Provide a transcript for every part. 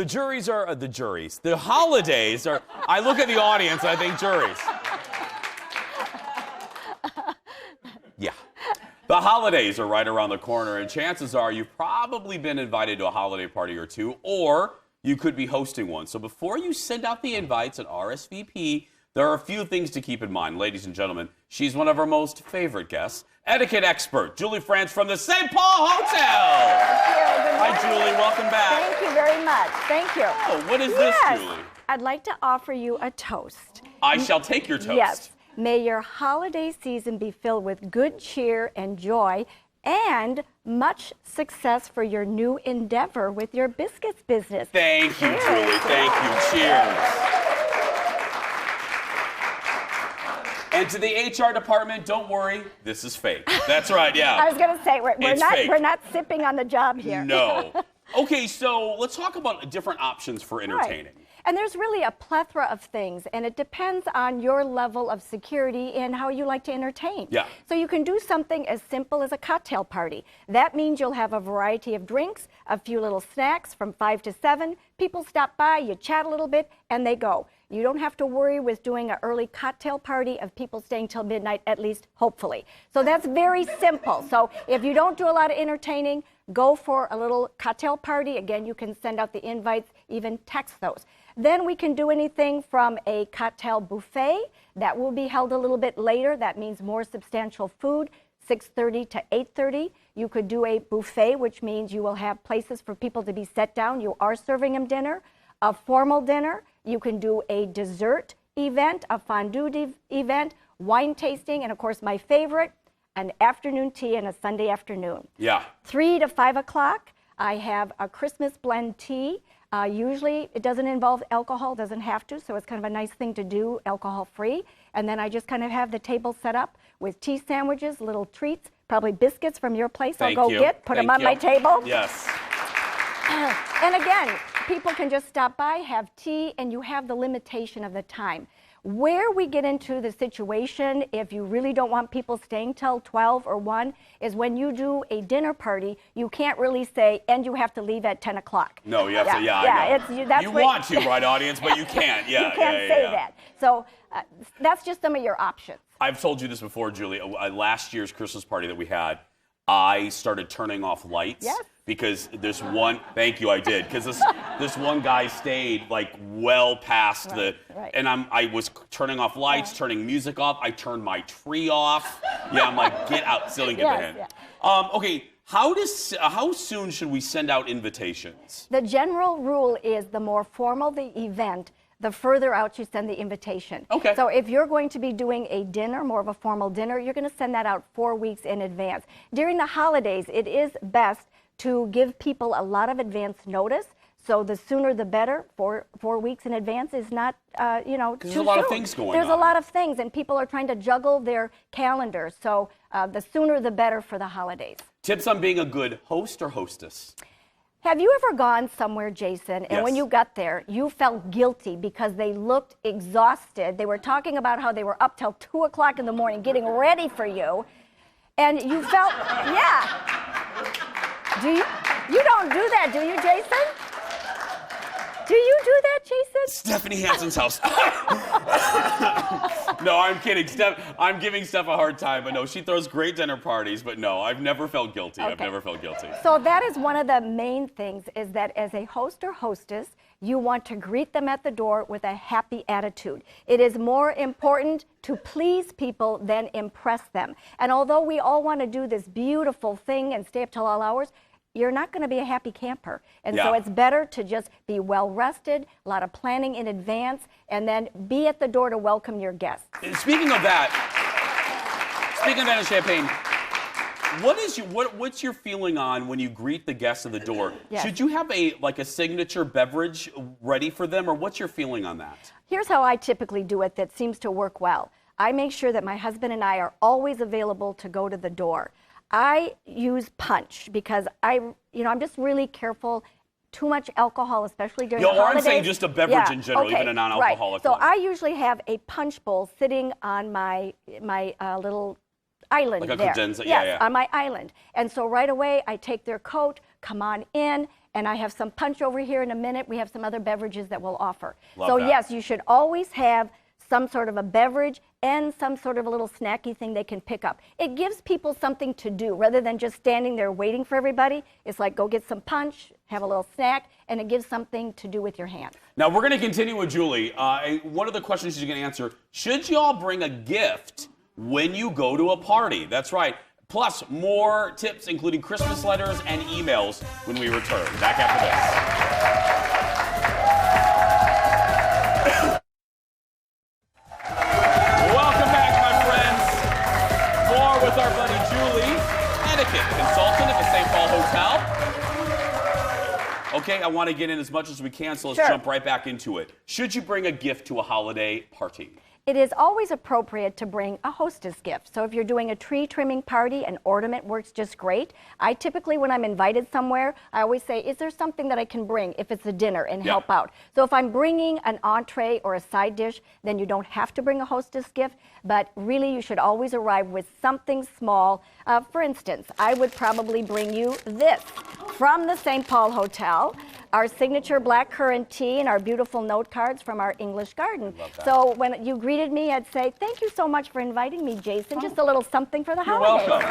The holidays are, I look at the audience, I think juries. Yeah. The holidays are right around the corner, and chances are you've probably been invited to a holiday party or two, or you could be hosting one. So before you send out the invites and RSVP, there are a few things to keep in mind. Ladies and gentlemen, she's one of our most favorite guests, etiquette expert, Julie Frantz from the St. Paul Hotel. Thank you. Hi, Julie. Welcome back. Thank you very much. Thank you. Oh, what is this, Julie? I'd like to offer you a toast. I shall take your toast. Yes. May your holiday season be filled with good cheer and joy and much success for your new endeavor with your biscuits business. Thank you, Cheers. Julie. Thank you. Cheers. And to the HR department, don't worry, this is fake. That's right, yeah. I was going to say, we're not sipping on the job here. No. Okay, so let's talk about different options for entertaining. Right. And there's really a plethora of things, and it depends on your level of security and how you like to entertain. Yeah. So you can do something as simple as a cocktail party. That means you'll have a variety of drinks, a few little snacks from 5 to 7. People stop by, you chat a little bit, and they go. You don't have to worry with doing an early cocktail party of people staying till midnight, at least hopefully. So that's very simple. So if you don't do a lot of entertaining, go for a little cocktail party. Again, you can send out the invites, even text those. Then we can do anything from a cocktail buffet. That will be held a little bit later. That means more substantial food, 6:30 to 8:30. You could do a buffet, which means you will have places for people to be set down. You are serving them dinner. A formal dinner. You can do a dessert event, a fondue event, wine tasting, and of course my favorite, an afternoon tea and a Sunday afternoon. Yeah. 3 to 5 o'clock, I have a Christmas blend tea. Usually it doesn't involve alcohol, doesn't have to, so it's kind of a nice thing to do, alcohol-free. And then I just kind of have the table set up with tea sandwiches, little treats, probably biscuits from your place. I'll go get, put them on my table. Yes. And again, people can just stop by, have tea, and you have the limitation of the time. Where we get into the situation, if you really don't want people staying till 12 or 1, is when you do a dinner party, you can't really say, and you have to leave at 10 o'clock. No, you have to, I know. That's you want to, right, audience, but you can't. Yeah, you can't say that. So that's just some of your options. I've told you this before, Julie. Last year's Christmas party that we had, I started turning off lights. Yes. Because this one, thank you, I did. Because this one guy stayed like well past and I was turning off lights, turning music off. I turned my tree off. Yeah, I'm like, get out, still didn't get the hint. Yeah. Okay, how soon should we send out invitations? The general rule is the more formal the event, the further out you send the invitation. Okay. So if you're going to be doing a dinner, more of a formal dinner, you're going to send that out 4 weeks in advance. During the holidays, it is best to give people a lot of advance notice. So the sooner the better. 4 weeks in advance is not, too soon. There's a lot of things going on. There's a lot of things, and people are trying to juggle their calendars. So the sooner the better for the holidays. Tips on being a good host or hostess? Have you ever gone somewhere, Jason, and when you got there, you felt guilty because they looked exhausted? They were talking about how they were up till 2 o'clock in the morning getting ready for you, and you felt, You don't do that, do you, Jason? Do you do that, Jason? Stephanie Hansen's house. No, I'm kidding. I'm giving Steph a hard time, but no, she throws great dinner parties, but no, I've never felt guilty. Okay. I've never felt guilty. So that is one of the main things, is that as a host or hostess, you want to greet them at the door with a happy attitude. It is more important to please people than impress them. And although we all want to do this beautiful thing and stay up till all hours, you're not going to be a happy camper. And so it's better to just be well rested, a lot of planning in advance, and then be at the door to welcome your guests. And speaking of that in Champaign, what's your feeling on when you greet the guests at the door? Yes. Should you have a signature beverage ready for them, or what's your feeling on that? Here's how I typically do it that seems to work well. I make sure that my husband and I are always available to go to the door. I use punch because I'm just really careful. Too much alcohol, especially during the holidays. I'm saying just a beverage in general, even a non-alcoholic one. So one. I usually have a punch bowl sitting on my little island like there. A credenza, yes, on my island. And so right away I take their coat, come on in. And I have some punch over here in a minute. We have some other beverages that we'll offer. Love so that. yes, you should always have some sort of a beverage and some sort of a little snacky thing they can pick up. It gives people something to do rather than just standing there waiting for everybody. It's like go get some punch, have a little snack, and it gives something to do with your hands. Now, we're going to continue with Julie. One of the questions she's going to answer, should you all bring a gift when you go to a party? That's right. Plus, more tips, including Christmas letters and emails when we return. Back after this. Welcome back, my friends. More with our buddy Julie, etiquette consultant at the St. Paul Hotel. Okay, I want to get in as much as we can, so let's jump right back into it. Should you bring a gift to a holiday party? It is always appropriate to bring a hostess gift. So if you're doing a tree trimming party, an ornament works just great. I typically, when I'm invited somewhere, I always say, is there something that I can bring if it's a dinner and help out? So if I'm bringing an entree or a side dish, then you don't have to bring a hostess gift, but really you should always arrive with something small. For instance, I would probably bring you this from the St. Paul Hotel. Our signature blackcurrant tea and our beautiful note cards from our English garden. So when you greeted me, I'd say, thank you so much for inviting me, Jason. Just a little something for the holidays. You're welcome.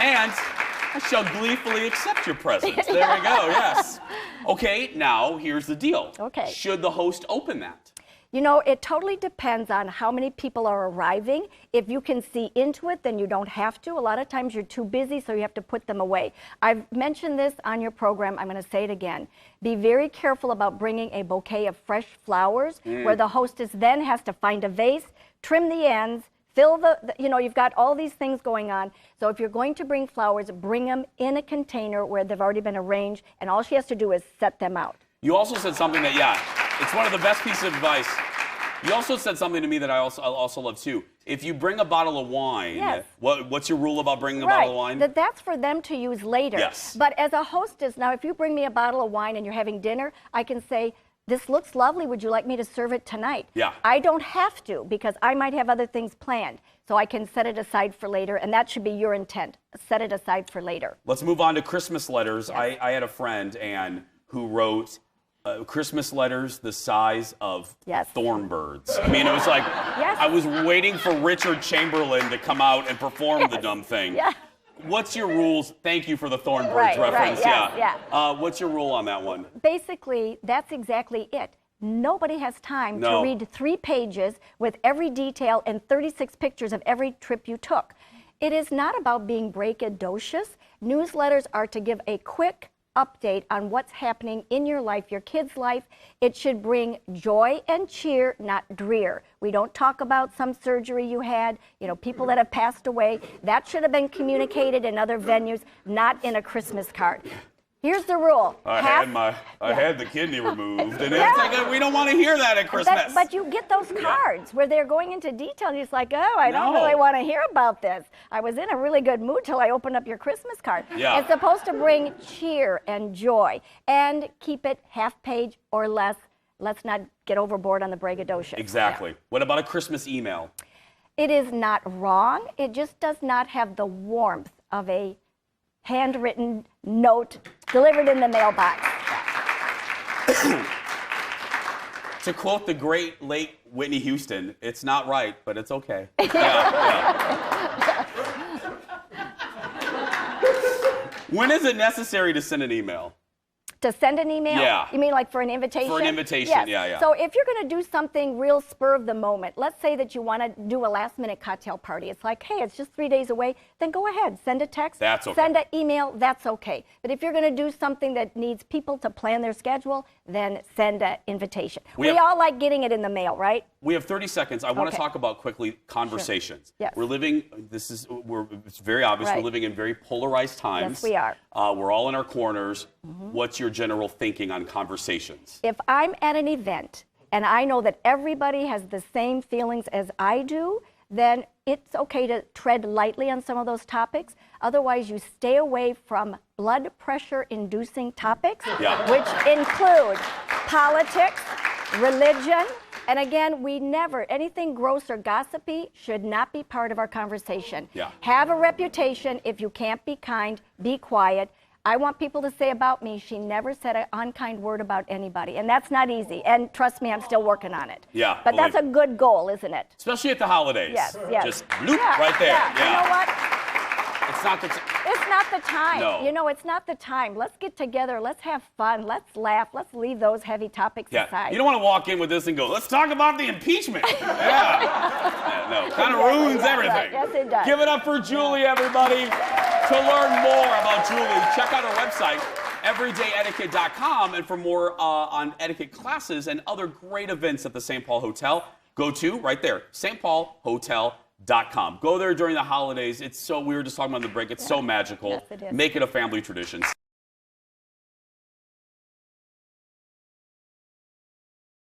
And I shall gleefully accept your present. There we go, yes. Okay, now here's the deal. Okay. Should the host open that? You know, it totally depends on how many people are arriving. If you can see into it, then you don't have to. A lot of times you're too busy, so you have to put them away. I've mentioned this on your program. I'm going to say it again. Be very careful about bringing a bouquet of fresh flowers where the hostess then has to find a vase, trim the ends, fill you've got all these things going on. So if you're going to bring flowers, bring them in a container where they've already been arranged, and all she has to do is set them out. You also said something that, it's one of the best pieces of advice. You also said something to me that I also love too. If you bring a bottle of wine, what's your rule about bringing a bottle of wine? That's for them to use later. Yes. But as a hostess, now if you bring me a bottle of wine and you're having dinner, I can say, this looks lovely. Would you like me to serve it tonight? Yeah. I don't have to because I might have other things planned. So I can set it aside for later, and that should be your intent. Set it aside for later. Let's move on to Christmas letters. Yes. I had a friend, Anne, who wrote Christmas letters the size of thorn birds. I mean, it was like I was waiting for Richard Chamberlain to come out and perform the dumb thing. Yeah. What's your rules? Thank you for the thorn birds reference. What's your rule on that one? Basically, that's exactly it. Nobody has time to read 3 pages with every detail and 36 pictures of every trip you took. It is not about being braggadocious. Newsletters are to give a quick update on what's happening in your life, your kid's life. It should bring joy and cheer, not drear. We don't talk about some surgery you had, people that have passed away. That should have been communicated in other venues, not in a Christmas card. Here's the rule. I had the kidney removed, and it's like, we don't want to hear that at Christmas. But you get those cards where they're going into detail, and it's like, I don't really want to hear about this. I was in a really good mood till I opened up your Christmas card. Yeah. It's supposed to bring cheer and joy, and keep it half page or less. Let's not get overboard on the braggadocio. Exactly. What about a Christmas email? It is not wrong. It just does not have the warmth of a handwritten note delivered in the mailbox. To quote the great late Whitney Houston, it's not right, but it's okay. When is it necessary to send an email? To send an email? Yeah. You mean like for an invitation? For an invitation, yes. yeah. So if you're going to do something real spur of the moment, let's say that you want to do a last minute cocktail party. It's like, hey, it's just 3 days away. Then go ahead, send a text. That's okay. Send an email. That's okay. But if you're going to do something that needs people to plan their schedule, then send an invitation. We all like getting it in the mail, right? We have 30 seconds. I want to talk about quickly conversations. Sure. Yes. We're living, it's very obvious, we're living in very polarized times. Yes, we are. We're all in our corners. What's your general thinking on conversations? If I'm at an event and I know that everybody has the same feelings as I do, then it's okay to tread lightly on some of those topics. Otherwise, you stay away from blood pressure-inducing topics, which include politics, religion, And again, we never, anything gross or gossipy should not be part of our conversation. Yeah. Have a reputation. If you can't be kind, be quiet. I want people to say about me, she never said an unkind word about anybody. And that's not easy. And trust me, I'm still working on it. Yeah. But that's a good goal, isn't it? Especially at the holidays. Yes, yes. Just bloop right there. Yeah. You know what? It's not the It's not the time. No. You know, it's not the time. Let's get together. Let's have fun. Let's laugh. Let's leave those heavy topics aside. You don't want to walk in with this and go, let's talk about the impeachment. No, kind of ruins everything. Yes, it does. Give it up for Julie, everybody. To learn more about Julie, check out her website, everydayetiquette.com, and for more on etiquette classes and other great events at the St. Paul Hotel, go to right there, stpaulhotel.com. Go there during the holidays. It's so, we were just talking about the break, it's so magical. Yes, it is. Make it a family tradition.